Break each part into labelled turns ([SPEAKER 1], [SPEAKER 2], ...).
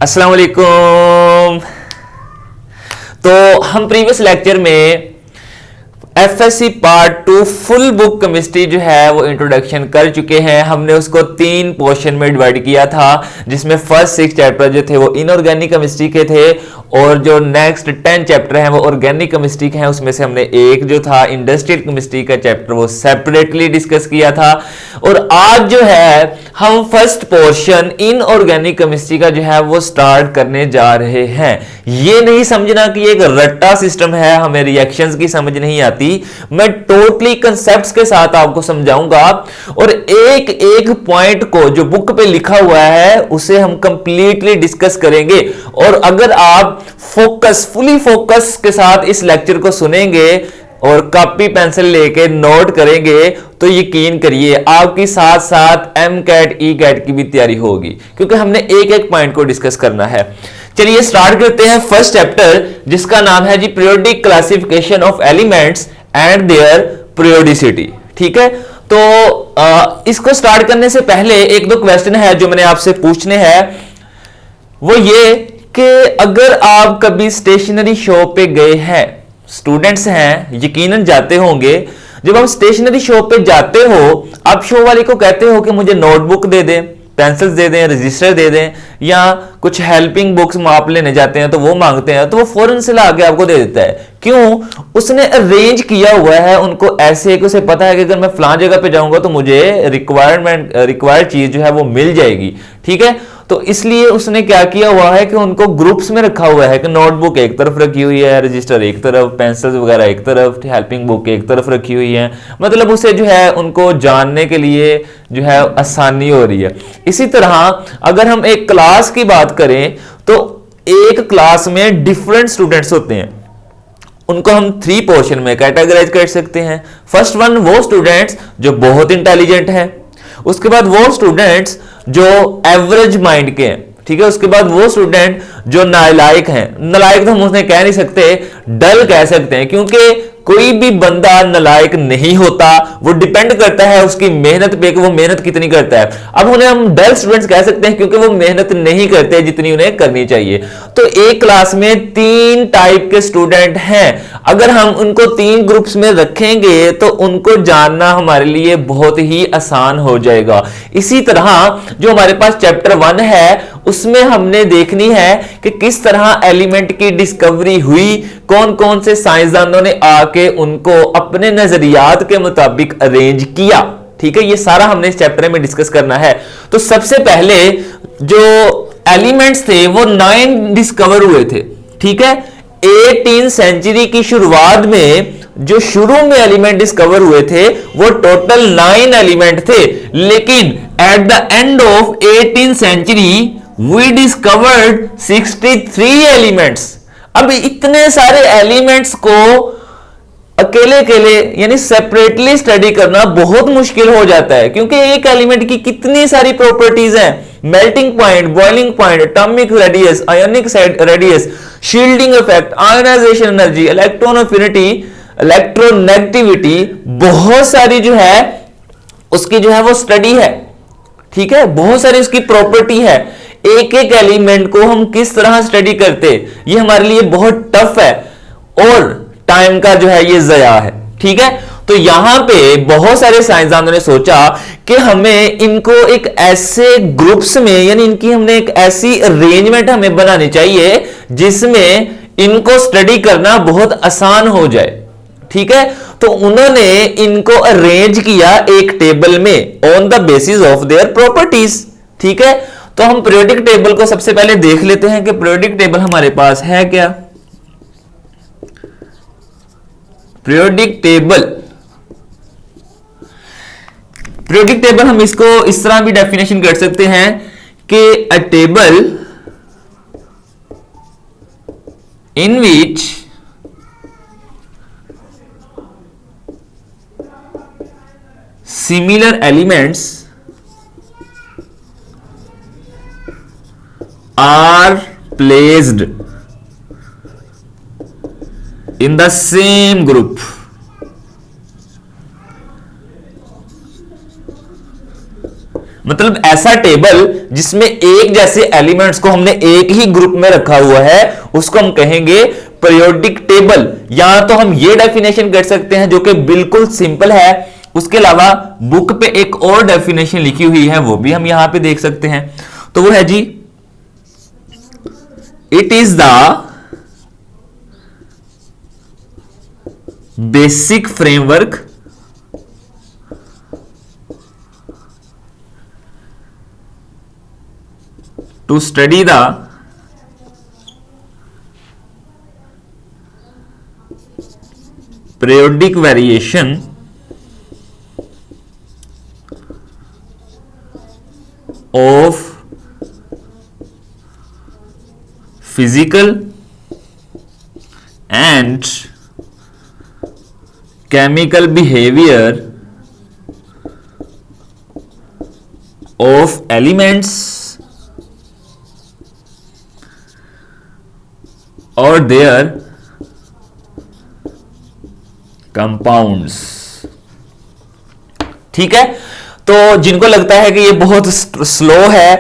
[SPEAKER 1] अस्सलाम वालेकुम। तो हम प्रीवियस लेक्चर में FSc part 2 full book chemistry जो है वो इंट्रोडक्शन कर चुके हैं। हमने उसको 3 पोर्शन में डिवाइड किया था, जिसमें फर्स्ट 6 चैप्टर जो थे वो इनऑर्गेनिक केमिस्ट्री के थे और जो नेक्स्ट 10 चैप्टर हैं वो ऑर्गेनिक केमिस्ट्री के हैं। उसमें से हमने एक जो था इंडस्ट्रियल केमिस्ट्री का चैप्टर वो सेपरेटली डिस्कस किया था। और आज जो है हम फर्स्ट पोर्शन इनऑर्गेनिक केमिस्ट्री का जो है वो स्टार्ट करने जा रहे हैं। ये नहीं समझना कि एक रट्टा सिस्टम है, हमें रिएक्शंस की समझ नहीं आती। मैं टोटली कंसेप्ट्स के साथ आपको समझाऊंगा और एक एक पॉइंट को जो बुक पे लिखा हुआ है उसे हम कंप्लीटली डिस्कस करेंगे। और अगर आप फुली फोकस के साथ इस लेक्चर को सुनेंगे और कॉपी पेंसिल लेके नोट करेंगे तो यकीन करिए आपकी साथ साथ एमकैट ई-कैट की भी तैयारी होगी, क्योंकि हमने एक एक पॉइंट को डिस्कस करना है। चलिए स्टार्ट करते हैं फर्स्ट चैप्टर, जिसका नाम है जी periodic classification of elements and their periodicity. ठीक है, तो इसको स्टार्ट करने से पहले एक दो क्वेश्चन है जो मैंने आपसे पूछने हैं। वो ये कि अगर आप कभी स्टेशनरी शॉप पे गए हैं, स्टूडेंट्स हैं यकीनन जाते होंगे, जब आप स्टेशनरी शॉप पे जाते हो आप शॉप वाले को कहते हो कि मुझे नोटबुक दे दें, पेंसिल्स दे दें, रजिस्टर दे दें, या कुछ हेल्पिंग बुक्स आप लेने जाते हैं तो वो मांगते हैं तो वो फौरन से ला के आपको दे देता है। क्यों? उसने अरेंज किया हुआ है उनको ऐसे कि उसे पता है कि अगर मैं फलां जगह पे जाऊंगा तो मुझे रिक्वायर्ड चीज जो है वो मिल जाएगी। ठीक है, तो इसलिए उसने क्या किया हुआ है कि उनको ग्रुप्स में रखा हुआ है कि नोटबुक एक तरफ रखी हुई है, रजिस्टर एक तरफ, पेंसिल्स वगैरह एक तरफ, हेल्पिंग बुक एक तरफ रखी हुई है। मतलब उसे जो है उनको जानने के लिए जो है आसानी हो रही है। इसी तरह अगर हम एक क्लास की बात करें तो एक क्लास में डिफरेंट स्टूडेंट्स होते हैं, उनको हम 3 पोर्शन में कैटेगराइज कर सकते हैं। फर्स्ट वन वो स्टूडेंट्स जो बहुत इंटेलिजेंट हैं, उसके बाद वो स्टूडेंट्स जो एवरेज माइंड के हैं, ठीक है, उसके बाद वो स्टूडेंट जो नालायक हैं। नालायक तो हम उसने कह नहीं सकते, डल कह सकते हैं, क्योंकि कोई भी बंदा नालायक नहीं होता, वो डिपेंड करता है उसकी मेहनत पे कि वो मेहनत कितनी करता है। अब उन्हें हम डल स्टूडेंट्स कह सकते हैं क्योंकि वो मेहनत नहीं करते जितनी उन्हें करनी चाहिए। तो एक क्लास में 3 टाइप के स्टूडेंट हैं। अगर हम उनको 3 ग्रुप्स में रखेंगे तो उनको जानना हमारे लिए बहुत ही आसान हो जाएगा। इसी तरह जो हमारे पास चैप्टर 1 है उसमें हमने देखनी है कि किस तरह एलिमेंट की डिस्कवरी हुई, कौन कौन से साइंसदानों ने आके उनको अपने नजरियात के मुताबिक अरेंज किया। ठीक है, ये सारा हमने इस चैप्टर में डिस्कस करना है। तो सबसे पहले जो एलिमेंट्स थे वो 9 डिस्कवर हुए थे। ठीक है, 18th सेंचुरी की शुरुआत में जो शुरू में एलिमेंट डिस्कवर हुए थे वो टोटल 9 एलिमेंट थे, लेकिन at the end of 18th century we discovered 63 elements. अब इतने सारे एलिमेंट्स को अकेले अकेले यानी सेपरेटली स्टडी करना बहुत मुश्किल हो जाता है, क्योंकि एक एलिमेंट की कितनी सारी प्रॉपर्टीज हैं, melting point, boiling point, atomic radius, ionic radius, shielding effect, ionisation energy, electron affinity, electronegativity, बहुत सारी जो है उसकी जो है वो स्टडी है। ठीक है, बहुत सारी उसकी प्रॉपर्टी है। एक एक एलिमेंट को हम किस तरह स्टडी करते, ये हमारे लिए बहुत टफ है और टाइम का जो है ये ज़या है। ठीक है, तो यहां पे बहुत सारे साइंसदानों ने सोचा कि हमें इनको एक ऐसे ग्रुप्स में यानी इनकी हमने एक ऐसी अरेंजमेंट हमें बनानी चाहिए जिसमें इनको स्टडी करना बहुत आसान हो जाए। ठीक है, तो उन्होंने इनको अरेंज किया एक टेबल में on the basis of their properties. ठीक है, तो हम पीरियोडिक टेबल को सबसे पहले देख लेते हैं कि पीरियोडिक टेबल हमारे पास है क्या। पीरियोडिक टेबल हम इसको इस तरह भी डेफिनेशन कर सकते हैं कि अ table in which similar elements are placed in the same group मतलब ऐसा टेबल जिसमें एक जैसे एलिमेंट्स को हमने एक ही ग्रुप में रखा हुआ है उसको हम कहेंगे पीरियोडिक टेबल। या तो हम ये डेफिनेशन कर सकते हैं जो कि बिल्कुल सिंपल है, उसके अलावा बुक पे एक और डेफिनेशन लिखी हुई है वो भी हम यहां पे देख सकते हैं। तो वो है जी, it is the basic framework to study the periodic variation of physical and chemical behavior of elements और देयर कंपाउंड्स। ठीक है, तो जिनको लगता है कि ये बहुत स्लो है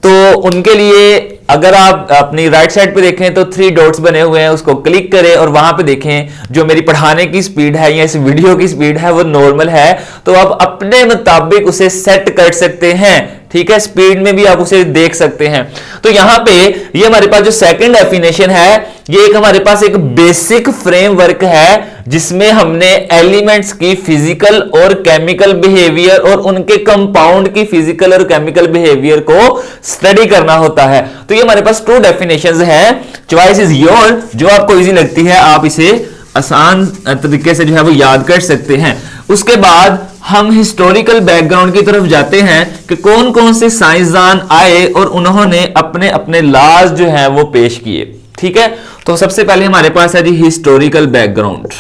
[SPEAKER 1] तो उनके लिए अगर आप अपनी राइट साइड पे देखें तो 3 डॉट्स बने हुए हैं, उसको क्लिक करें और वहां पे देखें जो मेरी पढ़ाने की स्पीड है या इस वीडियो की स्पीड है वो नॉर्मल है, तो आप अपने मुताबिक उसे सेट कर सकते हैं। ठीक है, स्पीड में भी आप उसे देख सकते हैं। तो यहां पे ये हमारे पास जो सेकंड डेफिनेशन है ये एक हमारे पास एक बेसिक फ्रेमवर्क है जिसमें हमने एलिमेंट्स की फिजिकल और केमिकल बिहेवियर और उनके कंपाउंड की फिजिकल और केमिकल बिहेवियर को स्टडी करना होता है। तो ये हमारे पास 2 डेफिनेशंस हैं, चॉइस इज योर, जो आपको इजी लगती है आप इसे आसान तरीके से जो है वो याद कर सकते हैं। उसके बाद हम हिस्टोरिकल बैकग्राउंड की तरफ जाते हैं कि कौन कौन से साइंसदान आए और उन्होंने अपने अपने लॉज जो है वो पेश किए। ठीक है, तो सबसे पहले हमारे पास है जी हिस्टोरिकल बैकग्राउंड।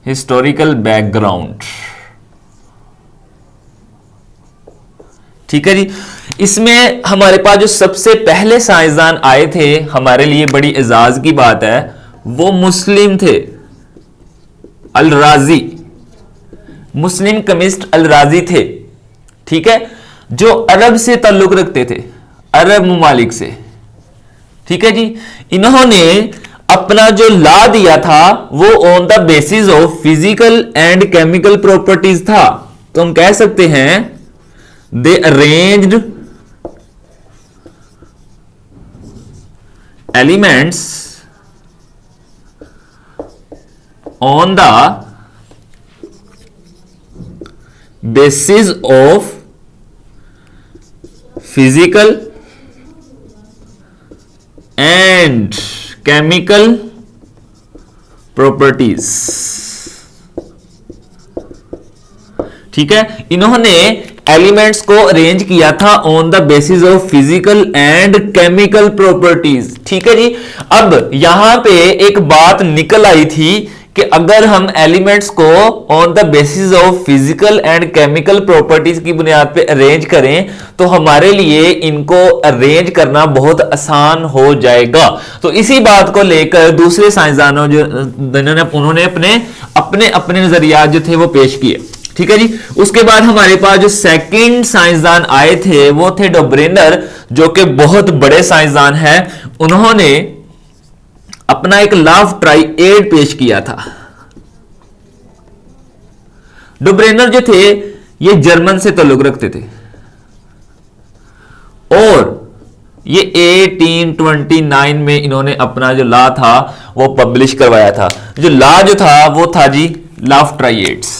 [SPEAKER 1] हिस्टोरिकल बैकग्राउंड, ठीक है जी। इसमें हमारे पास जो सबसे पहले साइंसदान आए थे, हमारे लिए बड़ी एजाज की बात है, वो मुस्लिम थे। अल राजी, मुस्लिम केमिस्ट अल राजी थे। ठीक है, जो अरब से ताल्लुक रखते थे, अरब मुमालिक से। ठीक है जी, इन्होंने अपना जो लॉ दिया था वो on the basis of physical and chemical properties था। तो हम कह सकते हैं they arranged elements on the basis of physical and chemical properties. ठीक है, इन्होंने एलिमेंट्स को अरेंज किया था on the basis of physical and chemical properties. ठीक है जी, अब यहां पे एक बात निकल आई थी कि अगर हम एलिमेंट्स को on the basis of physical and chemical properties की बुनियाद पे अरेंज करें तो हमारे लिए इनको अरेंज करना बहुत आसान हो जाएगा। तो इसी बात को लेकर दूसरे साइंसदानों जो उन्होंने अपने अपने नजरियात जो थे वो पेश किए। ठीक है जी, उसके बाद हमारे पास जो सेकंड साइंसदान आए थे वो थे डोब्रेनर, जो कि बहुत बड़े साइंसदान हैं। उन्होंने अपना एक लॉ ऑफ ट्राइएड पेश किया था। डोब्रेनर जो थे ये जर्मन से ताल्लुक रखते थे और ये 1829 में इन्होंने अपना जो लॉ था वो पब्लिश करवाया था। जो लॉ जो था वो था जी लॉ ऑफ ट्राइएड्स।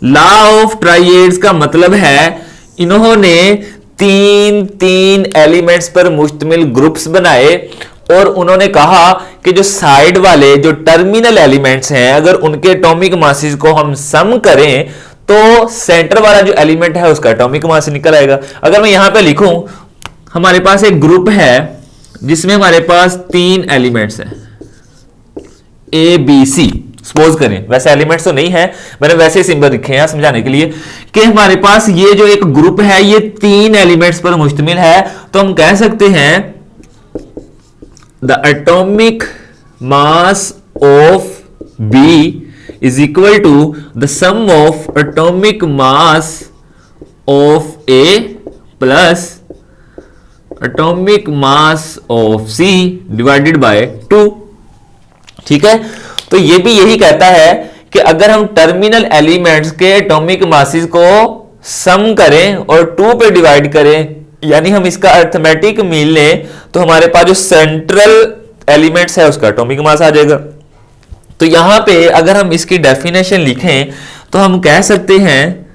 [SPEAKER 1] लॉ ऑफ ट्राइएड्स का मतलब है इन्होंने तीन एलिमेंट्स पर मुश्तमिल ग्रुप्स बनाए और उन्होंने कहा कि जो साइड वाले जो टर्मिनल एलिमेंट्स हैं अगर उनके एटॉमिक मासेस को हम सम करें तो सेंटर वाला जो एलिमेंट है उसका एटॉमिक मास निकल आएगा। अगर मैं यहां पे लिखूं, हमारे पास एक ग्रुप है जिसमें हमारे पास 3 एलिमेंट्स हैं A B C। सपोज करें, वैसे एलिमेंट्स तो नहीं है, मैंने वैसे सिंबल लिखे हैं समझाने के लिए कि हमारे पास ये जो एक ग्रुप है ये 3 एलिमेंट्स पर मुश्तमिल है, तो हम कह सकते हैं the atomic mass of B is equal to the sum of atomic mass of A plus atomic mass of C divided by 2। ठीक है, तो ये भी यही कहता है कि अगर हम टर्मिनल एलिमेंट्स के एटॉमिक मासेस को सम करें और 2 पे डिवाइड करें, यानी हम इसका अर्थमेटिक मीन लें, तो हमारे पास जो सेंट्रल एलिमेंट्स है उसका एटॉमिक मास आ जाएगा। तो यहां पे अगर हम इसकी डेफिनेशन लिखें तो हम कह सकते हैं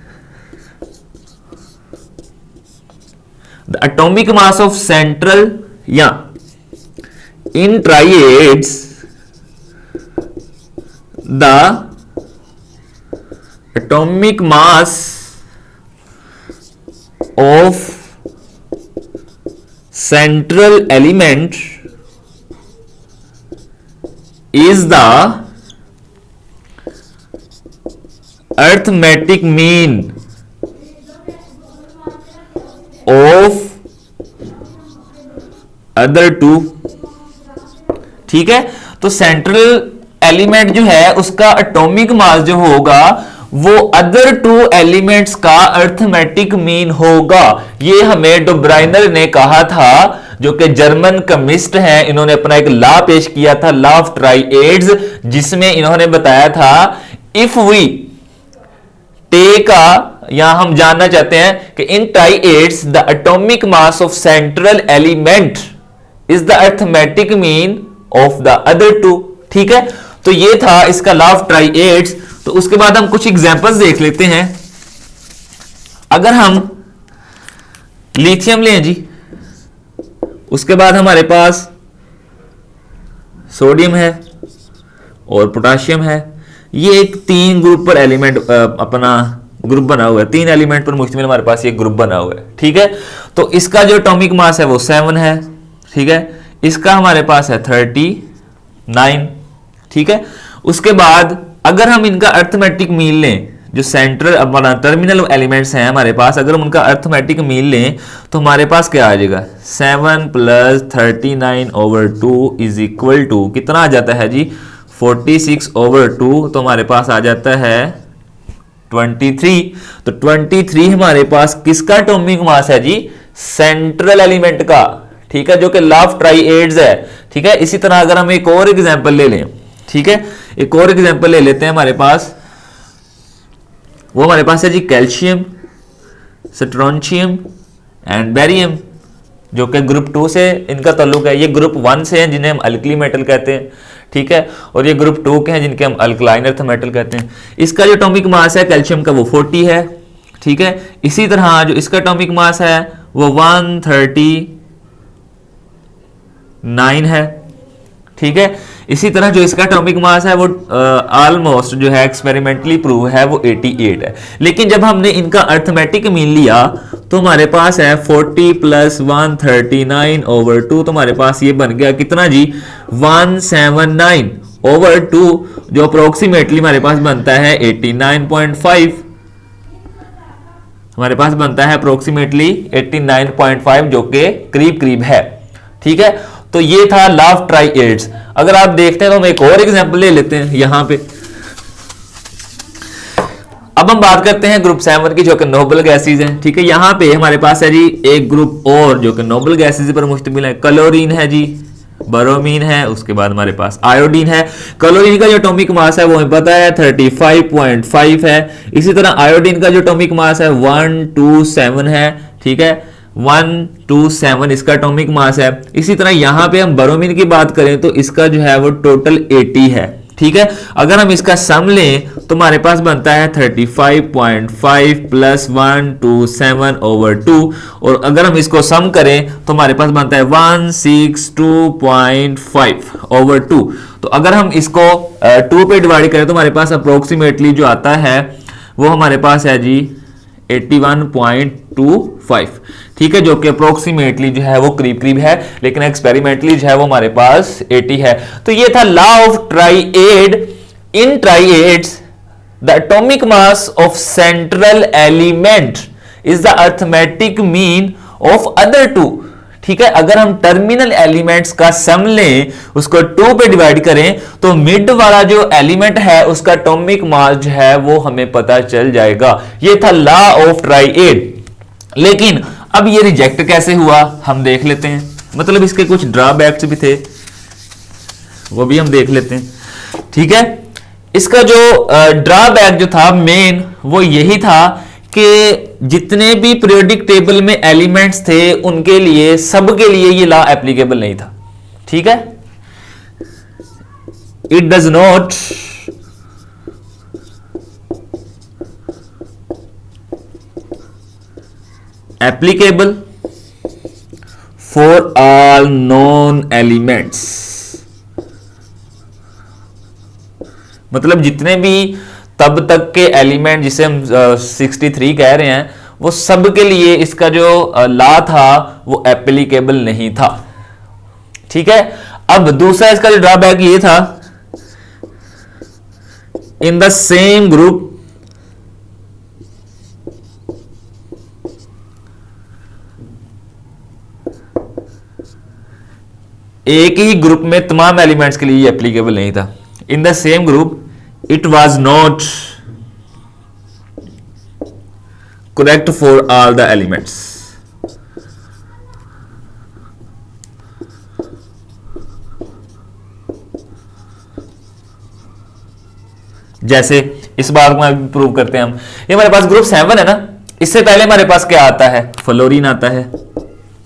[SPEAKER 1] the atomic mass of central या in triads the atomic mass of central element is the arithmetic mean of other two। ठीक है, तो सेंट्रल एलिमेंट जो है उसका एटॉमिक मास जो होगा वो अदर 2 एलिमेंट्स का अर्थमेटिक मीन होगा। ये हमें डोब्राइनर ने कहा था, जो कि जर्मन केमिस्ट हैं, इन्होंने अपना एक लॉ पेश किया था, लॉ ऑफ ट्राइएड्स, जिसमें इन्होंने बताया था इफ वी टेक या हम जानना चाहते हैं कि in triads the atomic mass of central element is the arithmetic mean of the other 2। ठीक है, तो ये था इसका लॉ ऑफ ट्राइएड्स। तो उसके बाद हम कुछ एग्जांपल्स देख लेते हैं। अगर हम लिथियम लें जी, उसके बाद हमारे पास सोडियम है और पोटाशियम है, ये एक 3 ग्रुप पर एलिमेंट अपना ग्रुप बना हुआ है, 3 एलिमेंट पर मुश्तमिल हमारे पास ये ग्रुप बना हुआ है। ठीक है, तो इसका जो एटॉमिक मास है वो 7 है। ठीक है, इसका हमारे पास है 39। ठीक है, उसके बाद अगर हम इनका अर्थमेटिक मीन लें, जो सेंट्रल अपना टर्मिनल एलिमेंट्स हैं हमारे पास, अगर हम उनका अर्थमेटिक मीन लें तो हमारे पास क्या आ जाएगा, 7 + 39/2 इज इक्वल टू कितना आ जाता है जी, 46/2। तो हमारे पास आ जाता है 23। तो 23 हमारे पास किसका एटॉमिक मास है जी, सेंट्रल एलिमेंट का। ठीक है, जो कि लॉ ऑफ ट्राइएड्स है। ठीक है, इसी तरह अगर हम एक और एग्जांपल ले लें, ठीक है, एक और एग्जांपल ले लेते हैं हमारे पास, वो हमारे पास है जी कैल्शियम, स्ट्रोंशियम एंड बेरियम, जो कि ग्रुप 2 से इनका ताल्लुक है। ये ग्रुप 1 से हैं जिन्हें हम अल्कली मेटल कहते हैं। ठीक है, और ये ग्रुप 2 के हैं जिनके हम अल्कलाइन अर्थ मेटल कहते हैं। इसका जो एटॉमिक मास है कैल्शियम का वो 40 है। ठीक है, इसी तरह जो इसका एटॉमिक मास है वो 139 है। ठीक है, इसी तरह जो इसका एटॉमिक मास है वो ऑलमोस्ट जो है एक्सपेरिमेंटली प्रूव है वो 88 है। लेकिन जब हमने इनका अर्थमेटिक मीन लिया तो हमारे पास है 40 + 139/2, तो हमारे पास ये बन गया कितना जी, 179/2, जो अप्रोक्सीमेटली हमारे पास बनता है 89.5। हमारे पास बनता है अप्रोक्सीमेटली 89.5, जो कि करीब करीब है। ठीक है, तो ये था लॉ ऑफ ट्राइएड्स। अगर आप देखते हैं तो हम एक और एग्जांपल ले लेते हैं यहां पे। अब हम बात करते हैं ग्रुप 7 की, जो कि नोबल गैसेज हैं। ठीक है, यहां पे हमारे पास है जी एक ग्रुप और जो कि नोबल गैसेज पर मुश्तमिल है। क्लोरीन है जी, ब्रोमीन है, उसके बाद हमारे पास आयोडीन है। क्लोरीन का जो एटॉमिक मास है वो हमें पता है 35.5 है। इसी तरह आयोडीन का जो एटॉमिक मास है 127 है। ठीक है, 127 इसका एटॉमिक मास है। इसी तरह यहां पे हम ब्रोमीन की बात करें तो इसका जो है वो टोटल 80 है। ठीक है, अगर हम इसका सम लें तो हमारे पास बनता है 35.5 + 127/2, और अगर हम इसको सम करें तो हमारे पास बनता है 162.5/2। तो अगर हम इसको 2 पे डिवाइड करें तो हमारे पास अप्रोक्सीमेटली जो आता है वो हमारे पास है जी 81.25। ठीक है, जो कि अप्रोक्सीमेटली जो है वो करीब करीब है, लेकिन एक्सपेरिमेंटली जो है वो हमारे पास 80 है। तो ये था law of triad in triads the atomic mass of central element is the arithmetic mean of other two. ठीक है, अगर हम टर्मिनल एलिमेंट्स का सम लें, उसको 2 पे डिवाइड करें, तो मिड वाला जो एलिमेंट है उसका एटॉमिक मास जो है वो हमें पता चल जाएगा। ये था लॉ ऑफ ट्राइएड। लेकिन अब ये रिजेक्ट कैसे हुआ हम देख लेते हैं, मतलब इसके कुछ ड्रॉबैक्स भी थे, वो भी हम देख लेते हैं। ठीक है, इसका जो ड्रॉबैक जो था मेन, वो यही था कि जितने भी पीरियोडिक टेबल में एलिमेंट्स थे उनके लिए, सबके लिए ये लॉ एप्लीकेबल नहीं था। ठीक है, it does not applicable for all non elements. मतलब जितने भी तब तक के एलिमेंट जिसे हम 63 कह रहे हैं, वो सब के लिए इसका जो लॉ था वो एप्लीकेबल नहीं था। ठीक है, अब दूसरा इसका जो ड्रॉबैक ये था, इन द सेम ग्रुप एक ही ग्रुप में तमाम एलिमेंट्स के लिए ये एप्लीकेबल नहीं था। इन the same group it was not correct for all the elements। जैसे इस बात को प्रूव करते हैं हम, ये हमारे पास ग्रुप 7 है ना, इससे पहले हमारे पास क्या आता है, फ्लोरीन आता है।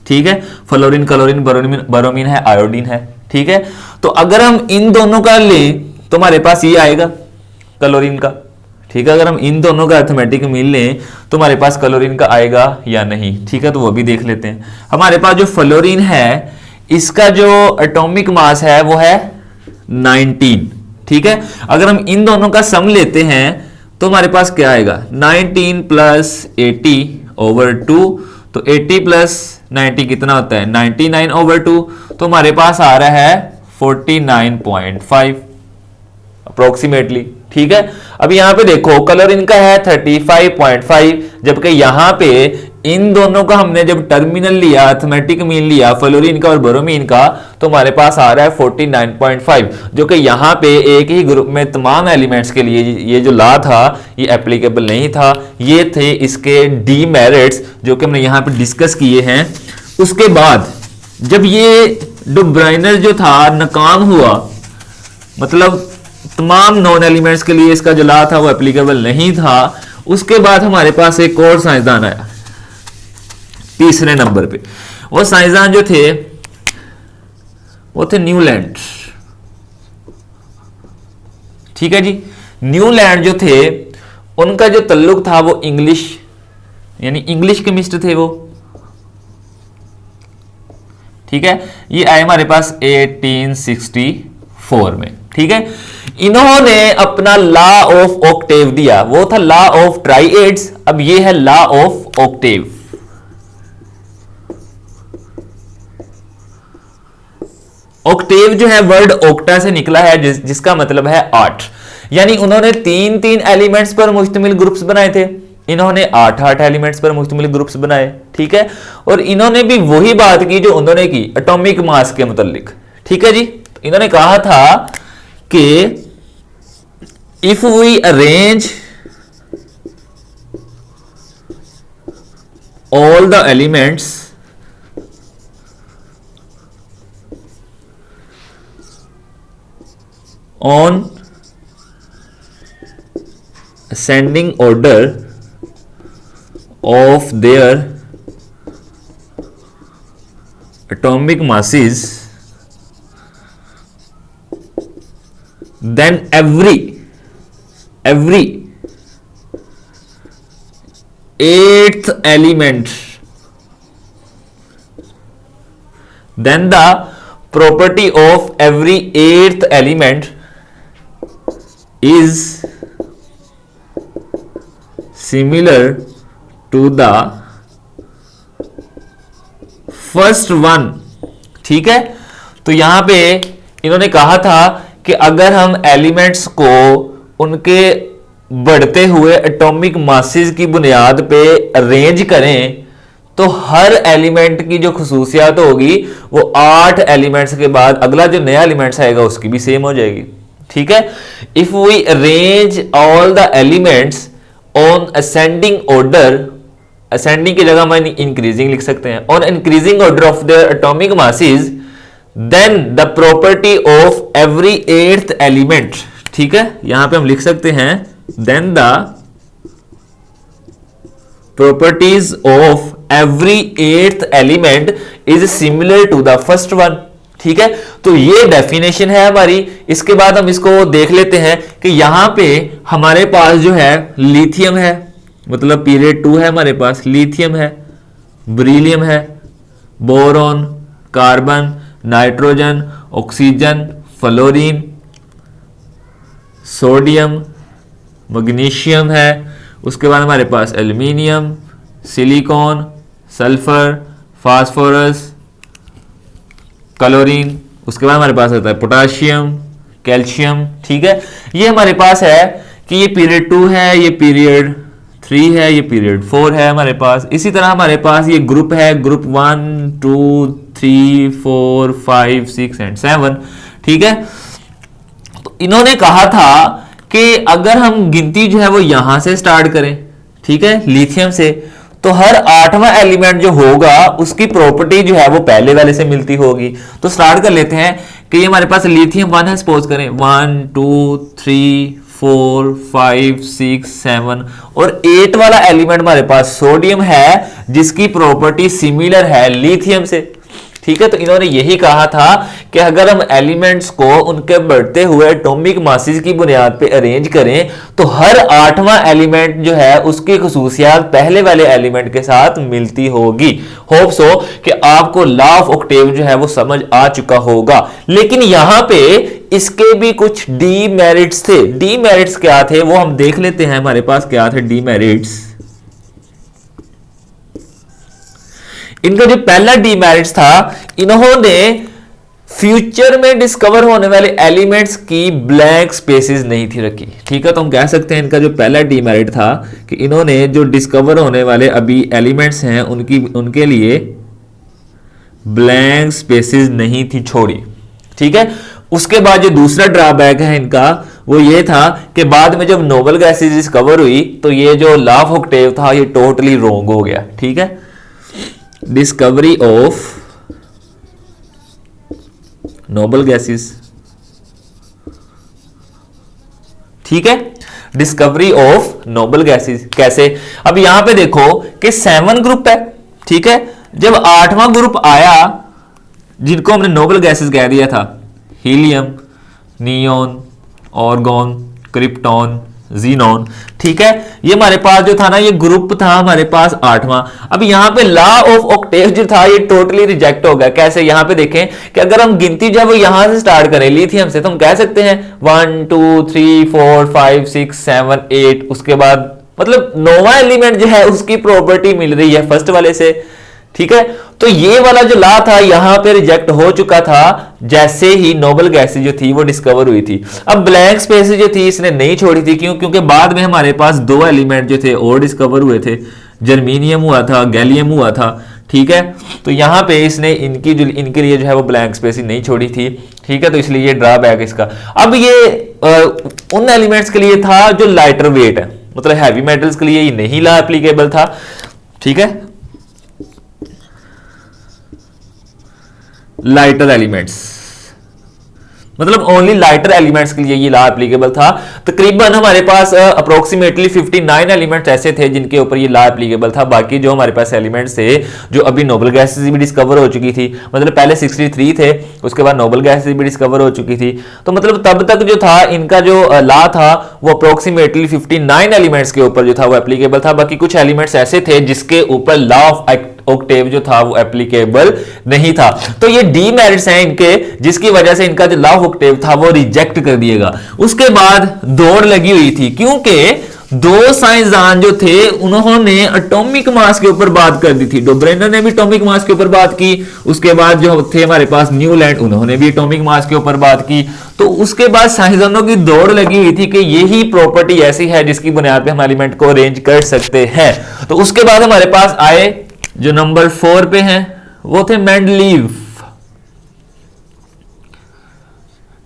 [SPEAKER 1] ठीक है, फ्लोरीन, क्लोरीन, ब्रोमीन है, आयोडीन है। ठीक है, तो अगर हम इन दोनों का लें तो हमारे पास ये आएगा क्लोरीन का। ठीक है, अगर हम इन दोनों का अर्थमेटिक मीन लें तो हमारे पास क्लोरीन का आएगा या नहीं। ठीक है, तो वो भी देख लेते हैं। हमारे पास जो फ्लोरीन है इसका जो एटॉमिक मास है वो है 19। ठीक है, अगर हम इन दोनों का सम लेते हैं तो हमारे पास क्या आएगा, 19 प्लस 80/2। तो 80 प्लस 90 कितना होता है, 99/2। तो हमारे पास आ रहा है 49.5 अप्रोक्सीमेटली। ठीक है, अब यहां पे देखो क्लोरीन का है 35.5, जबकि यहां पे इन दोनों का हमने जब टर्मिनल लिया, अर्थमेटिक मीन लिया फ्लोरीन का और ब्रोमीन का, तो हमारे पास आ रहा है 49.5, जो कि यहां पे एक ही ग्रुप में तमाम एलिमेंट्स के लिए ये जो लॉ था ये एप्लीकेबल नहीं था। ये थे इसके डीमेरिट्स जो कि हमने यहां पे डिस्कस किए हैं। उसके बाद जब ये डुब्राइनर जो था नाकाम हुआ, मतलब तमाम नॉन एलिमेंट्स के लिए इसका जो लॉ था वो एप्लीकेबल नहीं था, उसके बाद हमारे पास एक और साइंसदान आया तीसरे नंबर पे। वो साइंसदान जो थे वो थे न्यूलैंड। ठीक है जी, न्यूलैंड जो थे उनका जो तल्लुक था वो इंग्लिश, यानी इंग्लिश केमिस्ट थे वो। ठीक है, ये आए हमारे पास 1864 में। ठीक है, इन्होंने अपना लॉ ऑफ ऑक्टेव दिया, वो था लॉ ऑफ ट्राइएड्स, अब ये है लॉ ऑफ ऑक्टेव। ऑक्टेव जो है वर्ड ऑक्टा से निकला है, जिसका मतलब है 8। यानी उन्होंने 3-3 एलिमेंट्स पर मुश्तमिल ग्रुप्स बनाए थे, इन्होंने 8-8 एलिमेंट्स पर मुश्तमिल ग्रुप्स बनाए। ठीक है, और इन्होंने भी वही बात की जो उन्होंने की एटॉमिक मास के मुतालिक। ठीक है जी, इन्होंने कहा था कि if we arrange all the elements on ascending order of their atomic masses, then every eighth element, then the property of every eighth element is similar to the first one। ठीक है, तो यहां पे इन्होंने कहा था कि अगर हम एलिमेंट्स को उनके बढ़ते हुए एटॉमिक मासेस की बुनियाद पे अरेंज करें तो हर एलिमेंट की जो खसूसियात होगी वो 8 एलिमेंट्स के बाद अगला जो नया एलिमेंट्स आएगा उसकी भी सेम हो जाएगी। ठीक है, if we arrange all the elements on ascending order, ascending की जगह हम इंक्रीजिंग लिख सकते हैं, on increasing order of their atomic masses, then the property of every 8th element, ठीक है, यहां पे हम लिख सकते हैं then the properties of every 8th element is similar to the first one। ठीक है, तो ये डेफिनेशन है हमारी। इसके बाद हम इसको देख लेते हैं कि यहां पे हमारे पास जो है लिथियम है, मतलब पीरियड 2 है हमारे पास, लिथियम है, बेरिलियम है, boron, carbon, nitrogen, oxygen, fluorine, sodium, magnesium है, उसके बाद हमारे पास aluminium, silicon, sulphur, phosphorus, chlorine, उसके बाद हमारे पास होता है पोटाशियम, कैल्शियम। ठीक है, ये हमारे पास है कि ये पीरियड 2 है, ये पीरियड 3 है, ये पीरियड 4 है हमारे पास। इसी तरह हमारे पास ये ग्रुप है, ग्रुप 1 2 3 4 5 6 एंड 7। ठीक है, तो इन्होंने कहा था कि अगर हम गिनती जो है वो यहां से स्टार्ट करें, ठीक है, लिथियम से, तो हर 8वां एलिमेंट जो होगा उसकी प्रॉपर्टी जो है वो पहले वाले से मिलती होगी। तो स्टार्ट कर लेते हैं कि ये हमारे पास लिथियम 1 है, सपोज करें 1 2 3 4 5 6 7, और 8 वाला एलिमेंट हमारे पास सोडियम है जिसकी प्रॉपर्टी सिमिलर है लिथियम से। ठीक है, तो इन्होंने यही कहा था कि अगर हम एलिमेंट्स को उनके बढ़ते हुए एटॉमिक मासेस की बुनियाद पे अरेंज करें तो हर 8वां एलिमेंट जो है उसकी खसूसियात पहले वाले एलिमेंट के साथ मिलती होगी। होप सो कि आपको लॉ ऑफ ऑक्टेव जो है वो समझ आ चुका होगा। लेकिन यहां पे इसके भी कुछ डीमेरिट्स थे। डीमेरिट्स क्या थे वो हम देख लेते हैं, हमारे पास क्या थे डीमेरिट्स। इनका जो पहला डीमेरिट्स था, इन्होंने फ्यूचर में डिस्कवर होने वाले एलिमेंट्स की ब्लैंक स्पेसेस नहीं थी रखी। ठीक है, तो हम कह सकते हैं इनका जो पहला डीमेरिट था कि इन्होंने जो डिस्कवर होने वाले अभी एलिमेंट्स हैं उनके लिए ब्लैंक स्पेसेस नहीं थी छोड़ी। ठीक है, उसके बाद जो दूसरा ड्रॉबैक है इनका वो ये था कि बाद में जब नोबल गैसेस डिस्कवर हुई तो ये जो लॉ ऑफ ऑक्टेव था ये टोटली रॉन्ग हो गया। ठीक है, डिस्कवरी ऑफ नोबल गैसेस, ठीक है, डिस्कवरी ऑफ नोबल गैसेस कैसे। अब यहां पे देखो कि 7 ग्रुप है। ठीक है, जब 8वां ग्रुप आया जिनको हमने नोबल गैसेस कह दिया था, helium, neon, organ, krypton, xenon. ठीक है, ये हमारे पास जो था ना ये ग्रुप था हमारे पास 8वां। अब यहां पे लॉ ऑफ ऑक्टेव जो था ये टोटली रिजेक्ट हो गया। कैसे, यहां पे देखें कि अगर हम गिनती जब यहां से स्टार्ट करें लिथियम से तो हम कह सकते हैं 1 2 3 4 5 6 7 8, उसके बाद मतलब 9वां एलिमेंट जो है उसकी प्रॉपर्टी मिल रही है फर्स्ट वाले से। ठीक है, तो ये वाला जो लॉ था यहां पे रिजेक्ट हो चुका था जैसे ही नोबल गैसेस जो थी वो डिस्कवर हुई थी। अब ब्लैंक स्पेस जो थी इसने नहीं छोड़ी थी, क्योंकि बाद में हमारे पास 2 एलिमेंट जो थे और डिस्कवर हुए थे, जर्मीनियम हुआ था, गैलियम हुआ था। ठीक है, तो यहां पे इसने इनके लिए जो है वो ब्लैंक स्पेस नहीं छोड़ी थी। ठीक है, तो इसलिए ये ड्रॉबैक इसका। अब ये उन एलिमेंट्स के लिए था जो लाइटर वेट है, मतलब हैवी मेटल्स के लिए ये नहीं लॉ एप्लीकेबल था। ठीक है, लाइटर एलिमेंट्स मतलब ओनली लाइटर एलिमेंट्स के लिए ये लॉ एप्लीकेबल था। तकरीबन हमारे पास अप्रोक्सीमेटली 59 एलिमेंट्स ऐसे थे जिनके ऊपर ये लॉ एप्लीकेबल था। बाकी जो हमारे पास एलिमेंट्स थे जो अभी नोबल गैसेस भी डिस्कवर हो चुकी थी, मतलब पहले 63 थे, उसके बाद नोबल गैसेस भी डिस्कवर हो चुकी थी, तो मतलब तब तक जो था इनका जो लॉ था वो अप्रोक्सीमेटली 59 एलिमेंट्स के ऊपर जो था वो एप्लीकेबल था। बाकी कुछ एलिमेंट्स ऐसे थे जिसके ऊपर लॉ ऑफ ऑक्टेव जो था वो एप्लीकेबल नहीं था। तो ये डीमेरिट्स हैं इनके, जिसकी वजह से इनका जो लॉ ऑफ ऑक्टेव था वो रिजेक्ट कर दिएगा। उसके बाद दौड़ लगी हुई थी, क्योंकि दो साइंसदान जो थे उन्होंने एटॉमिक मास के ऊपर बात कर दी थी। डोब्रेनर ने भी एटॉमिक मास के ऊपर बात की, उसके बाद जो थे हमारे पास न्यूलैंड, उन्होंने भी एटॉमिक मास के ऊपर बात की। तो उसके बाद साइंसदानों की दौड़ लगी हुई थी कि यही प्रॉपर्टी ऐसी है जिसकी बुनियाद पे हम एलिमेंट को अरेंज कर सकते हैं। तो उसके बाद हमारे पास आए जो नंबर 4 पे हैं वो थे मेंडलीव।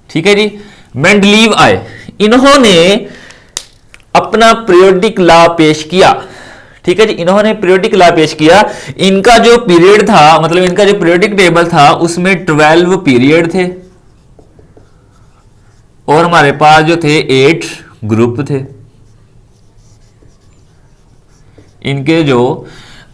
[SPEAKER 1] ठीक है जी, मेंडलीव आए, इन्होंने अपना पीरियोडिक लॉ पेश किया। ठीक है जी, इन्होंने पीरियोडिक लॉ पेश किया। इनका जो पीरियड था, मतलब इनका जो पीरियोडिक टेबल था उसमें 12 पीरियड थे और हमारे पास जो थे 8 ग्रुप थे। इनके जो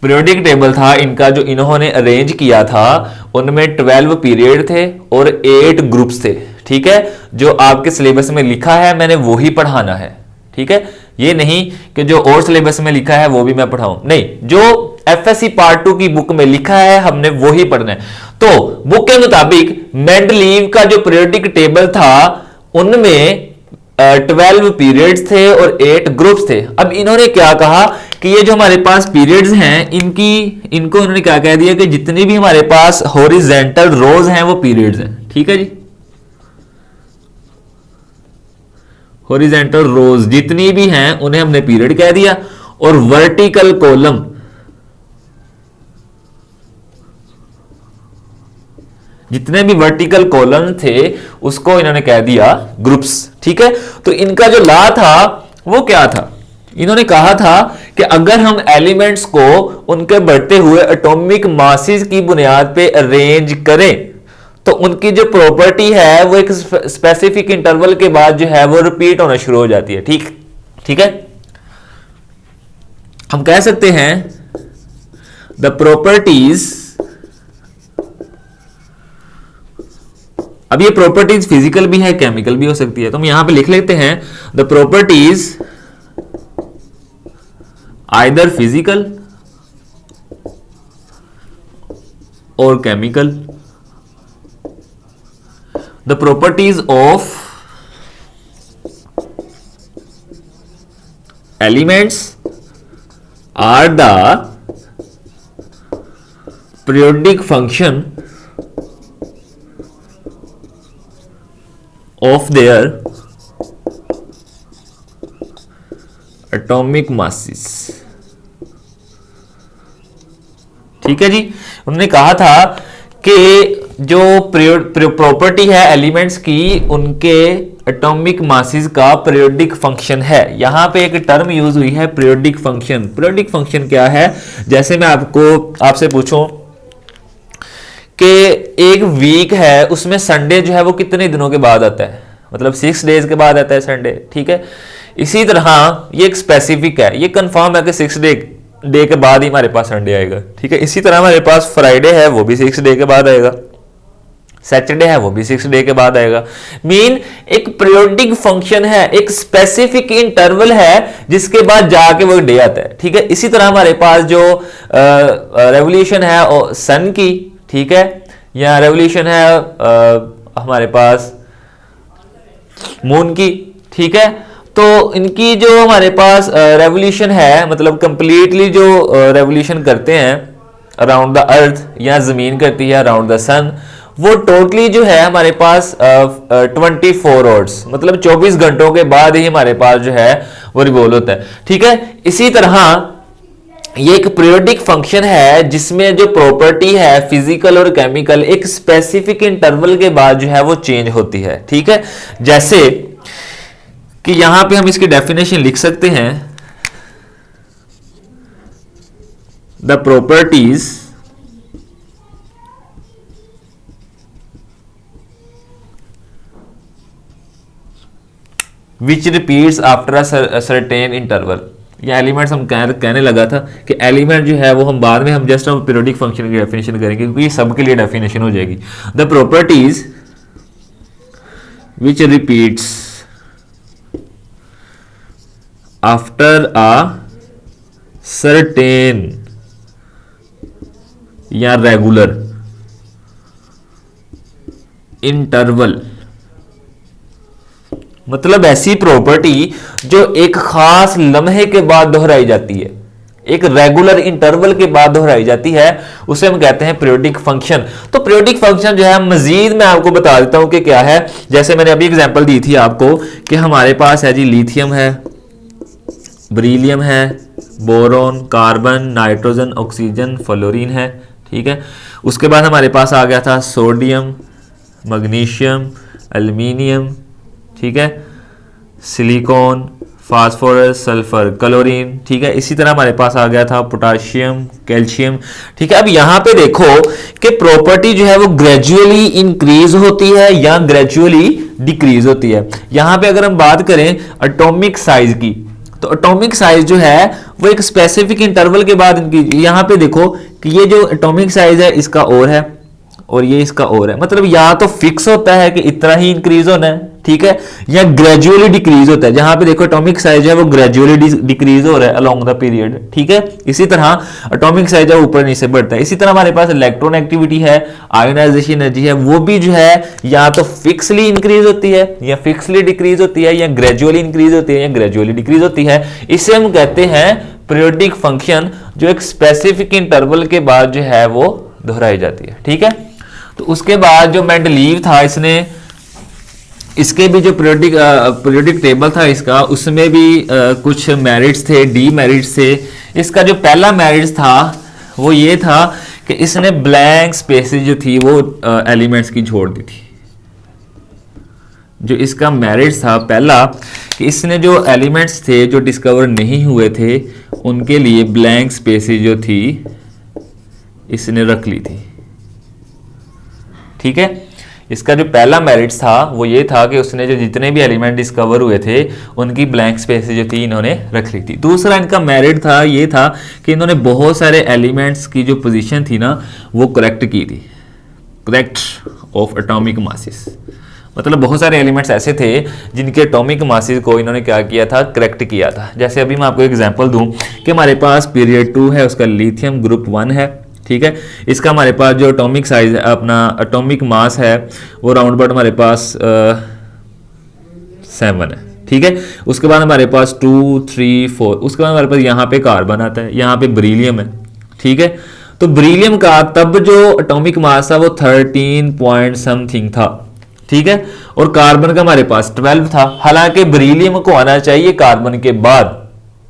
[SPEAKER 1] पीरियोडिक टेबल था इनका जो इन्होंने अरेंज किया था उनमें 12 पीरियड थे और 8 ग्रुप्स थे। ठीक है, जो आपके सिलेबस में लिखा है मैंने वो ही पढ़ाना है। ठीक है, ये नहीं कि जो और सिलेबस में लिखा है वो भी मैं पढ़ाऊं, नहीं, जो एफएससी पार्ट 2 की बुक में लिखा है हमने वो ही पढ़ना है। तो बुक के मुताबिक मेंडलीव का जो पीरियोडिक टेबल था उनमें 12 पीरियड्स थे और 8 ग्रुप्स थे। अब इन्होंने क्या कहा कि ये जो हमारे पास पीरियड्स हैं इनको इन्होंने क्या कह दिया कि जितनी भी हमारे पास हॉरिजॉन्टल रोज हैं वो पीरियड्स हैं। ठीक है जी, हॉरिजॉन्टल रोज जितनी भी हैं उन्हें हमने पीरियड कह दिया, और वर्टिकल कॉलम जितने भी वर्टिकल कॉलम थे उसको इन्होंने कह दिया ग्रुप्स। ठीक है, तो इनका जो लॉ था वो क्या था, इन्होंने कहा था कि अगर हम एलिमेंट्स को उनके बढ़ते हुए एटॉमिक मासेस की बुनियाद पे अरेंज करें तो उनकी जो प्रॉपर्टी है वो एक स्पेसिफिक इंटरवल के बाद जो है वो रिपीट होना शुरू हो जाती है। ठीक है, हम कह सकते हैं द प्रॉपर्टीज, अब ये प्रॉपर्टीज फिजिकल भी है केमिकल भी हो सकती है, तो हम यहां पे लिख लेते हैं द प्रॉपर्टीज आइदर फिजिकल और chemical, the properties of elements are the periodic function of their atomic masses। ठीक है जी, उन्होंने कहा था कि जो प्रॉपर्टी है एलिमेंट्स की उनके एटॉमिक मासेस का पीरियोडिक फंक्शन है। यहां पे एक टर्म यूज हुई है पीरियोडिक फंक्शन। पीरियोडिक फंक्शन क्या है, जैसे मैं आपसे पूछूं कि एक वीक है उसमें संडे जो है वो कितने दिनों के बाद आता है, मतलब 6 डेज के बाद आता है संडे। ठीक है, इसी तरह ये एक स्पेसिफिक है, ये कंफर्म है कि 6 डे के बाद ही हमारे पास संडे आएगा। ठीक है, इसी तरह हमारे पास फ्राइडे है वो भी 6 डे के बाद आएगा, सैटरडे है वो भी 6 डे के बाद आएगा। मीन एक पीरियोडिक फंक्शन है, एक स्पेसिफिक इंटरवल है जिसके बाद जाके वो डे आता है। ठीक है, इसी तरह हमारे पास जो रेवोल्यूशन है सन की, ठीक है, या रेवोल्यूशन है हमारे पास मून की। ठीक है, तो इनकी जो हमारे पास रेवोल्यूशन है, मतलब कंप्लीटली जो रेवोल्यूशन करते हैं अराउंड द अर्थ या जमीन करती है अराउंड द सन, वो टोटली जो है हमारे पास 24 आवर्स, मतलब 24 घंटों के बाद ही हमारे पास जो है वो रिवॉल्व होता है। ठीक है, इसी तरह ये एक पीरियोडिक फंक्शन है जिसमें जो प्रॉपर्टी है फिजिकल और केमिकल एक स्पेसिफिक इंटरवल के बाद जो है वो चेंज होती है। ठीक है, जैसे कि यहां पे हम इसकी डेफिनेशन लिख सकते हैं, the properties which repeats after a certain interval. ये एलिमेंट्स हम कहने लगा था कि एलिमेंट जो है वो हम बाद में हम जस्ट हम पीरियोडिक फंक्शन की डेफिनेशन करेंगे क्योंकि ये सबके लिए डेफिनेशन हो जाएगी। The properties which repeats after a certain या रेगुलर इंटरवल मतलब ऐसी प्रॉपर्टी जो एक खास लम्हे के बाद दोहराई जाती है, एक रेगुलर इंटरवल के बाद दोहराई जाती है, उसे हम कहते हैं पीरियोडिक फंक्शन। तो पीरियोडिक फंक्शन जो है मजीद मैं आपको बता देता हूं कि क्या है। जैसे मैंने अभी एग्जांपल दी थी आपको कि हमारे पास है जी लिथियम है, बेरिलियम है, boron, carbon, nitrogen, oxygen, fluorine है, ठीक है। उसके बाद हमारे पास आ गया था सोडियम, मैग्नीशियम, एल्यूमिनियम, ठीक है, सिलिकॉन, फास्फोरस, सल्फर, क्लोरीन, ठीक है। इसी तरह हमारे पास आ गया था पोटाशियम, कैल्शियम, ठीक है। अब यहां पे देखो कि प्रॉपर्टी जो है वो ग्रेजुअली इंक्रीज होती है या ग्रेजुअली डिक्रीज होती है। यहां पे अगर हम बात करें एटॉमिक साइज की, तो एटॉमिक साइज जो है वो एक स्पेसिफिक इंटरवल के बाद इनकी, यहां पे देखो कि ये जो एटॉमिक साइज है इसका और है और ये इसका और है, मतलब या तो फिक्स होता है कि इतना ही इंक्रीज होना है, ठीक है, या ग्रेजुअली डिक्रीज होता है। जहां पे देखो एटॉमिक साइज है वो ग्रेजुअली डिक्रीज हो रहा है अलोंग द पीरियड, ठीक है। इसी तरह एटॉमिक साइज है ऊपर नीचे बढ़ता है। इसी तरह हमारे पास इलेक्ट्रॉन एक्टिविटी है, आयोनाइजेशन एनर्जी है, वो भी जो है या तो फिक्सली इंक्रीज होती है या फिक्सली डिक्रीज होती है या ग्रेजुअली इंक्रीज होती है या ग्रेजुअली डिक्रीज होती है। इसे हम कहते हैं पीरियोडिक फंक्शन, जो एक स्पेसिफिक इंटरवल के बाद जो है वो दोहराई जाती है, ठीक है। तो उसके बाद जो मेंडलीव था, इसने इसके भी जो पीरियोडिक टेबल था इसका, उसमें भी कुछ मेरिट्स थे, डी मेरिट्स थे। इसका जो पहला मेरिट्स था वो ये था कि इसने ब्लैंक स्पेसेस जो थी वो एलिमेंट्स की छोड़ दी थी। जो इसका मेरिट्स था पहला कि इसने जो एलिमेंट्स थे जो डिस्कवर नहीं हुए थे उनके लिए ब्लैंक स्पेसेस जो थी इसने रख ली थी, ठीक है। इसका जो पहला मेरिट्स था वो ये था कि उसने जो जितने भी एलिमेंट डिस्कवर हुए थे उनकी ब्लैंक स्पेसेस जो थी इन्होंने रख ली थी। दूसरा इनका मेरिट था ये था कि इन्होंने बहुत सारे एलिमेंट्स की जो पोजीशन थी ना वो करेक्ट की थी, करेक्ट ऑफ एटॉमिक मासेस। मतलब बहुत सारे एलिमेंट्स ऐसे थे जिनके एटॉमिक मासेस को इन्होंने क्या किया था, करेक्ट किया था। जैसे अभी मैं आपको एग्जांपल दूं कि हमारे पास पीरियड 2 है, उसका लिथियम ग्रुप 1 है, ठीक है। इसका हमारे पास जो एटॉमिक साइज है, अपना एटॉमिक मास है वो राउंड अबाउट हमारे पास 7 है, ठीक है। उसके बाद हमारे पास 2, 3, 4, उसके बाद हमारे पास यहाँ पे कार्बन आता है, यहाँ पे बेरिलियम है, ठीक है। तो बेरिलियम का तब जो एटॉमिक मास था वो 13 पॉइंट समथिंग था, ठीक है। और कार्बन का हमारे पास 12 था। हालांकि बेरिलियम को आना चाहिए कार्बन के बाद,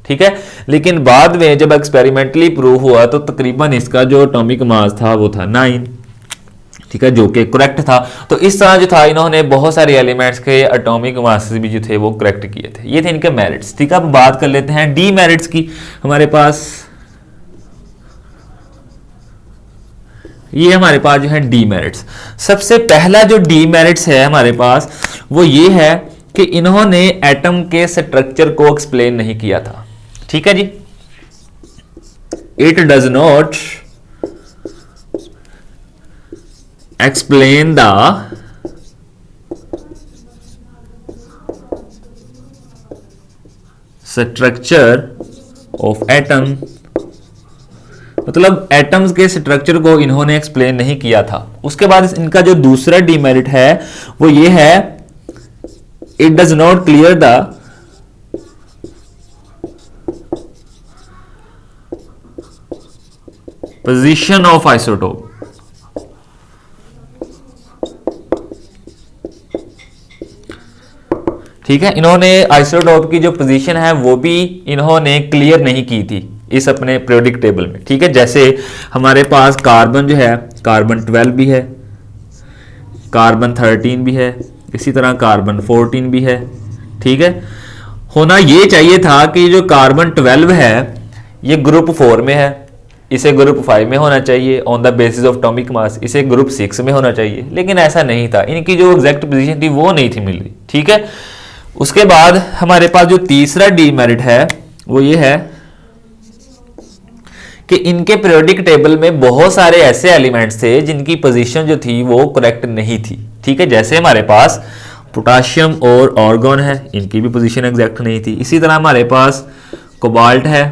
[SPEAKER 1] ठीक है, लेकिन बाद में जब एक्सपेरिमेंटली प्रूव हुआ तो तकरीबन इसका जो एटॉमिक मास था वो था 9, ठीक है, जो कि करेक्ट था। तो इस तरह जो था इन्होंने बहुत सारे एलिमेंट्स के एटॉमिक मास भी जो थे वो करेक्ट किए थे। ये थे इनके मेरिट्स, ठीक है। अब बात कर लेते हैं डी मेरिट्स की। हमारे पास ये हमारे पास जो है डी मेरिट्स। सबसे पहला जो डी मेरिट्स है हमारे पास वो ये है कि इन्होंने एटम के स्ट्रक्चर को एक्सप्लेन नहीं किया था, ठीक है जी। It does not explain the structure of atom, मतलब एटम्स के स्ट्रक्चर को इन्होंने एक्सप्लेन नहीं किया था। उसके बाद इनका जो दूसरा डीमेरिट है वो ये है, it does not clear the position of isotope. ठीक है, इन्होंने आइसोटोप की जो पोजीशन है वो भी इन्होंने क्लियर नहीं की थी इस अपने पीरियोडिक टेबल में, ठीक है। जैसे हमारे पास कार्बन जो है, कार्बन 12 भी है, कार्बन 13 भी है, इसी तरह कार्बन 14 भी है, ठीक है। होना ये चाहिए था कि जो कार्बन 12 है ये ग्रुप 4 में है, इसे ग्रुप 5 में होना चाहिए on the basis of atomic mass, इसे ग्रुप 6 में होना चाहिए, लेकिन ऐसा नहीं था। इनकी जो एग्जैक्ट पोजीशन थी वो नहीं थी मिल रही, ठीक है। उसके बाद हमारे पास जो तीसरा डीमेरिट है वो ये है कि इनके पीरियोडिक टेबल में बहुत सारे ऐसे एलिमेंट्स थे जिनकी पोजीशन जो थी वो करेक्ट नहीं थी, ठीक है। जैसे हमारे पास पोटाशियम और आर्गन है, इनकी भी पोजीशन एग्जैक्ट नहीं थी। इसी तरह हमारे पास कोबाल्ट है,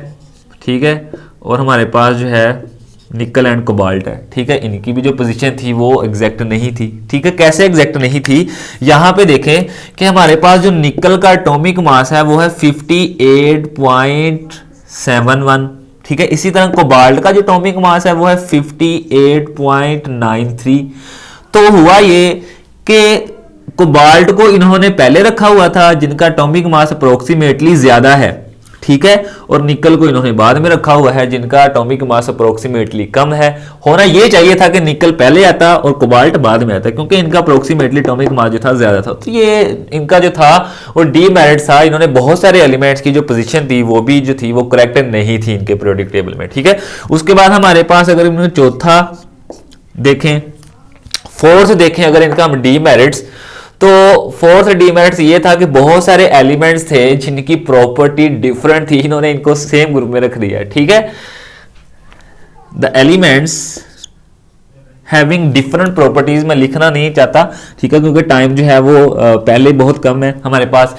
[SPEAKER 1] ठीक है, और हमारे पास जो है निकल एंड कोबाल्ट है, ठीक है। इनकी भी जो पोजीशन थी वो एग्जैक्ट नहीं थी, ठीक है। कैसे एग्जैक्ट नहीं थी, यहां पे देखें कि हमारे पास जो निकल का एटॉमिक मास है वो है 58.71, ठीक है। इसी तरह कोबाल्ट का जो एटॉमिक मास है वो है 58.93। तो हुआ ये कि कोबाल्ट को इन्होंने पहले रखा हुआ था जिनका एटॉमिक मास अप्रोक्सीमेटली ज्यादा है, ठीक है, और निकल को इन्होंने बाद में रखा हुआ है जिनका एटॉमिक मास अप्रोक्सीमेटली कम है। होना ये चाहिए था कि निकल पहले आता और कोबाल्ट बाद में आता, क्योंकि इनका अप्रोक्सीमेटली एटॉमिक मास जो था ज्यादा था। तो ये इनका जो था वो डीमेरिट था। इन्होंने बहुत सारे एलिमेंट्स की जो पोजीशन थी वो भी जो थी वो करेक्ट नहीं थी इनके पीरियोडिक टेबल में, ठीक है। उसके बाद हमारे पास अगर इन्होंने चौथा देखें, फोर्थ देखें अगर इनका हम डीमेरिट्स, तो फोर्थ डीमेरिट्स ये था कि बहुत सारे एलिमेंट्स थे जिनकी प्रॉपर्टी डिफरेंट थी, इन्होंने इनको सेम ग्रुप में रख दिया, ठीक है। The elements having different properties मैं लिखना नहीं चाहता, ठीक है, क्योंकि टाइम जो है वो पहले बहुत कम है हमारे पास,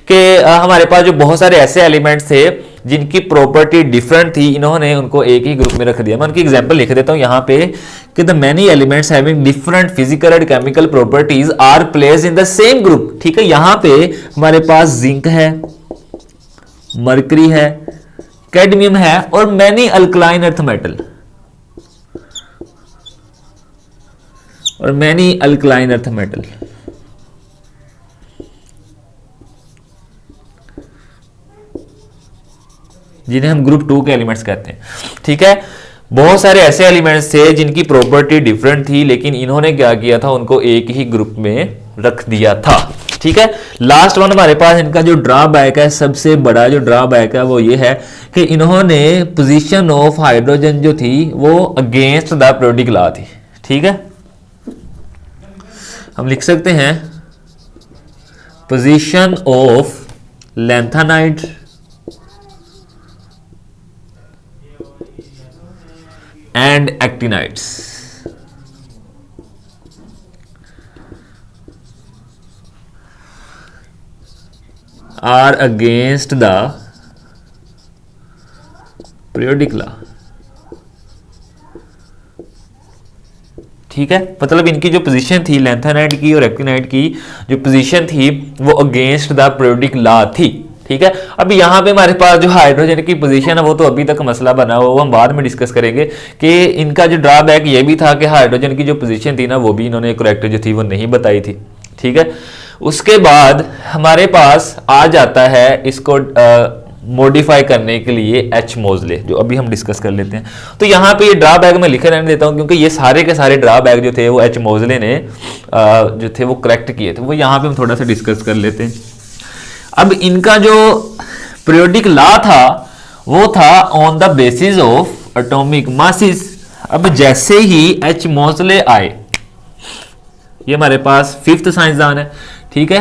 [SPEAKER 1] कि हमारे पास जो बहुत सारे ऐसे एलिमेंट्स थे जिनकी प्रॉपर्टी डिफरेंट थी, इन्होंने उनको एक ही ग्रुप में रख दिया। मैं उनकी एग्जांपल लिख देता हूं यहां पे कि the many elements having different physical and chemical properties are placed in the same group, ठीक है। यहां पे हमारे पास जिंक है, मरकरी है, कैडमियम है और मेनी अल्कलाइन अर्थ मेटल और मैनी अल्कलाइन अर्थ मेटल, जिन्हें हम ग्रुप 2 के एलिमेंट्स कहते हैं, ठीक है। बहुत सारे ऐसे एलिमेंट्स थे जिनकी प्रॉपर्टी डिफरेंट थी, लेकिन इन्होंने क्या किया था, उनको एक ही ग्रुप में रख दिया था, ठीक है। लास्ट वन हमारे पास इनका जो ड्रॉबैक है, सबसे बड़ा जो ड्रॉबैक है वो ये है कि इन्होंने पोजीशन ऑफ हाइड्रोजन जो थी वो अगेंस्ट द पीरियोडिक लॉ थी, ठीक है। हम लिख सकते हैं position of lanthanide and actinides are against the periodic law, ठीक है। मतलब इनकी जो पोजीशन थी लैंथेनाइड की और एक्टिनाइड की जो पोजीशन थी वो अगेंस्ट द पीरियोडिक लॉ थी, ठीक है। अब यहाँ पे हमारे पास जो हाइड्रोजन की पोजीशन है वो तो अभी तक मसला बना हुआ, वो हम बाद में डिस्कस करेंगे कि इनका जो ड्रॉबैक ये भी था कि हाइड्रोजन की जो पोजीशन थी ना वो भी इन्होंने करेक्ट जो थी वो नहीं बताई थी, ठीक है। उसके बाद हमारे पास आ जाता है इसको मॉडिफाई करने के लिए एच मोजले, जो अभी हम डिस्कस कर लेते हैं। तो यहाँ पे ये ड्रॉबैक मैं लिखे रहने देता हूँ क्योंकि ये सारे के सारे ड्रॉबैक जो थे वो एच मोजले ने जो थे वो करेक्ट किए थे, वो यहाँ पे हम थोड़ा सा डिस्कस कर लेते हैं। अब इनका जो पीरियोडिक लॉ था वो था on the basis of atomic masses. अब जैसे ही एच मोजले आए, ये हमारे पास फिफ्थ साइंसदान है, ठीक है।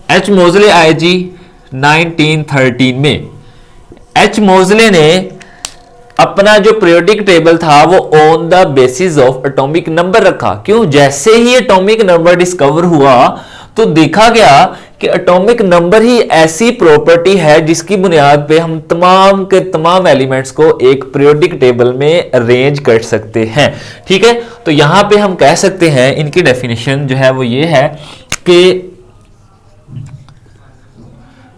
[SPEAKER 1] एच मोजले आए जी 1913 में। एच मोजले ने अपना जो पीरियोडिक टेबल था वो on the basis of atomic number रखा। क्यों? जैसे ही एटॉमिक नंबर डिस्कवर हुआ तो देखा गया कि एटॉमिक नंबर ही ऐसी प्रॉपर्टी है जिसकी बुनियाद पे हम तमाम के तमाम एलिमेंट्स को एक पीरियोडिक टेबल में अरेंज कर सकते हैं, ठीक है। तो यहां पे हम कह सकते हैं इनकी डेफिनेशन जो है वो ये है कि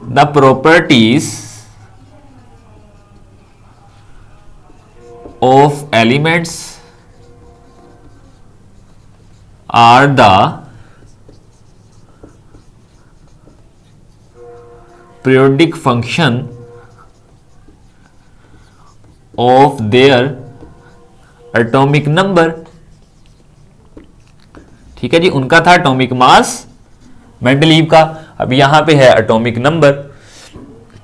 [SPEAKER 1] the properties of elements are the periodic function of their atomic number, ठीक है जी। उनका था एटॉमिक मास मेंडलीव का, अब यहां पे है एटॉमिक नंबर,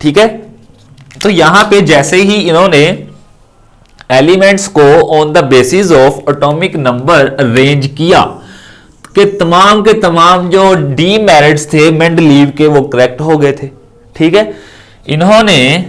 [SPEAKER 1] ठीक है। तो यहां पे जैसे ही इन्होंने एलिमेंट्स को on the basis of atomic number arrange किया कि तमाम के तमाम जो डीमेरिट्स थे मेंडलीव के वो करेक्ट हो गए थे, ठीक है। इन्होंने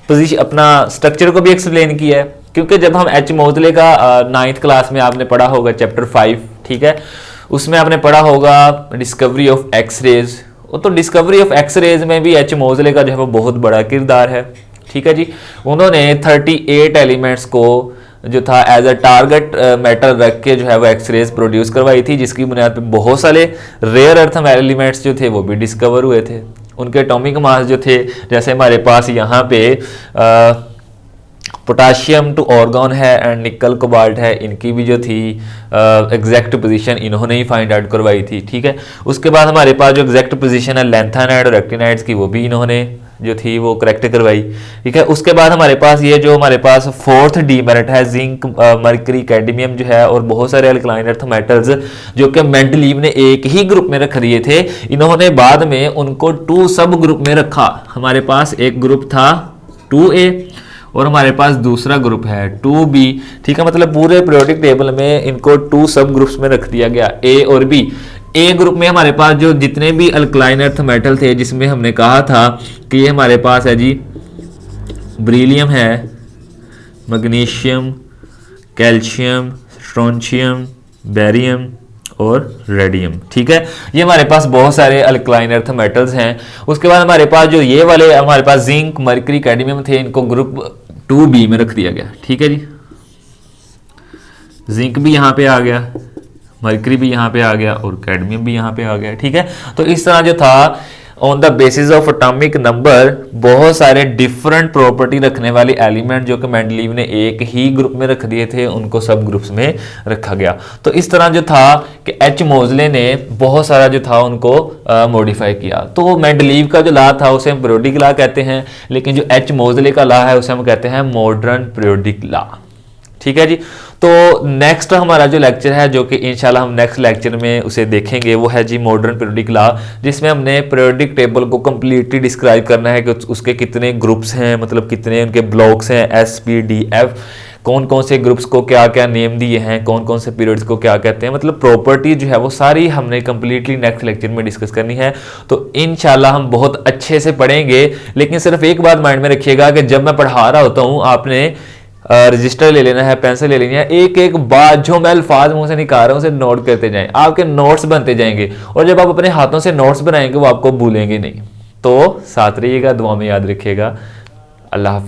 [SPEAKER 1] पोजीशन अपना स्ट्रक्चर को भी एक्सप्लेन किया है, क्योंकि जब हम एच मोजले का 9th क्लास में आपने पढ़ा होगा चैप्टर 5, ठीक है, उसमें आपने पढ़ा होगा डिस्कवरी ऑफ एक्स रेज, तो डिस्कवरी ऑफ एक्सरेज में भी एच मोजले का जो है वो बहुत बड़ा किरदार है। ठीक है जी, उन्होंने 38 एलिमेंट्स को जो था एज अ टारगेट मेटल रख के जो है वो एक्सरेज प्रोड्यूस करवाई थी, जिसकी बुनियाद पे बहुत सारे रेयर अर्थ एलिमेंट्स जो थे वो भी डिस्कवर हुए थे। उनके एटॉमिक मास जो थे, जैसे हमारे पास यहाँ पे पोटाशियम टू ऑर्गन है एंड निकल कोबाल्ट है, इनकी भी जो थी एग्जैक्ट पोजीशन इन्होंने ही फाइंड आउट करवाई थी। ठीक है, उसके बाद हमारे पास जो एग्जैक्ट पोजीशन है लैंथानाइड और एक्टिनाइड्स की, वो भी इन्होंने जो थी वो करेक्ट करवाई। ठीक है, उसके बाद हमारे पास ये जो हमारे पास फोर्थ डीमेरिट है जिंक, मरकरी, कैडमियम जो है और बहुत सारे अल्कलाइन अर्थ मेटल्स जो कि मेंडलीव ने एक ही ग्रुप में रख दिए थे, इन्होंने बाद में उनको 2 सब ग्रुप में रखा। हमारे पास एक ग्रुप था 2A और हमारे पास दूसरा ग्रुप है 2B। ठीक है, मतलब पूरे पीरियोडिक टेबल में इनको 2 सब ग्रुप्स में रख दिया गया, A और B। ए ग्रुप में हमारे पास जो जितने भी अल्कलाइन अर्थ मेटल थे, जिसमें हमने कहा था कि ये हमारे पास है जी ब्रिलियम है, मैग्नीशियम, कैल्शियम, स्ट्रोंशियम, बेरियम और रेडियम। ठीक है, ये हमारे पास बहुत सारे अल्कलाइन अर्थ मेटल्स हैं। उसके बाद हमारे पास जो ये वाले हमारे पास जिंक, मरकरी, कैडमियम थे, इनको ग्रुप 2B में रख दिया गया। ठीक है जी, जिंक भी यहाँ पे आ गया, मरकरी भी यहाँ पे आ गया और कैडमियम भी यहाँ पे आ गया। ठीक है, तो इस तरह जो था on the basis of atomic number बहुत सारे डिफरेंट प्रॉपर्टी रखने वाली एलिमेंट जो कि मेंडलीव ने एक ही ग्रुप में रख दिए थे, उनको सब ग्रुप्स में रखा गया। तो इस तरह जो था कि एच मोजले ने बहुत सारा जो था उनको मॉडिफाई किया। तो मेंडलीव का जो लॉ था उसे हम पीरियोडिक लॉ कहते हैं, लेकिन जो एच मोजले का लॉ है उसे हम कहते हैं मॉडर्न पीरियोडिक लॉ। ठीक है जी, तो नेक्स्ट हमारा जो लेक्चर है, जो कि इंशाल्लाह हम नेक्स्ट लेक्चर में उसे देखेंगे, वो है जी मॉडर्न पीरियोडिक लॉ, जिसमें हमने पीरियोडिक टेबल को कंप्लीटली डिस्क्राइब करना है कि उसके कितने ग्रुप्स हैं, मतलब कितने उनके ब्लॉक्स हैं, S-P-D-F, कौन कौन से ग्रुप्स को क्या क्या नेम दिए हैं, कौन कौन से पीरियड्स को क्या कहते हैं, मतलब प्रॉपर्टी जो है वो सारी हमने कंप्लीटली नेक्स्ट लेक्चर में डिस्कस करनी है। तो इंशाल्लाह हम बहुत अच्छे से पढ़ेंगे, लेकिन सिर्फ एक बात माइंड में रखिएगा कि जब मैं पढ़ा रहा होता हूँ आपने रजिस्टर ले लेना है, पेंसिल ले लेनी है, एक एक बात जो मैं अल्फाज मुंह से निकाल रहा हूँ उसे नोट करते जाएं, आपके नोट्स बनते जाएंगे और जब आप अपने हाथों से नोट्स बनाएंगे वो आपको भूलेंगे नहीं। तो साथ रहिएगा, दुआ में याद रखिएगा। अल्लाह हाफ़िज़।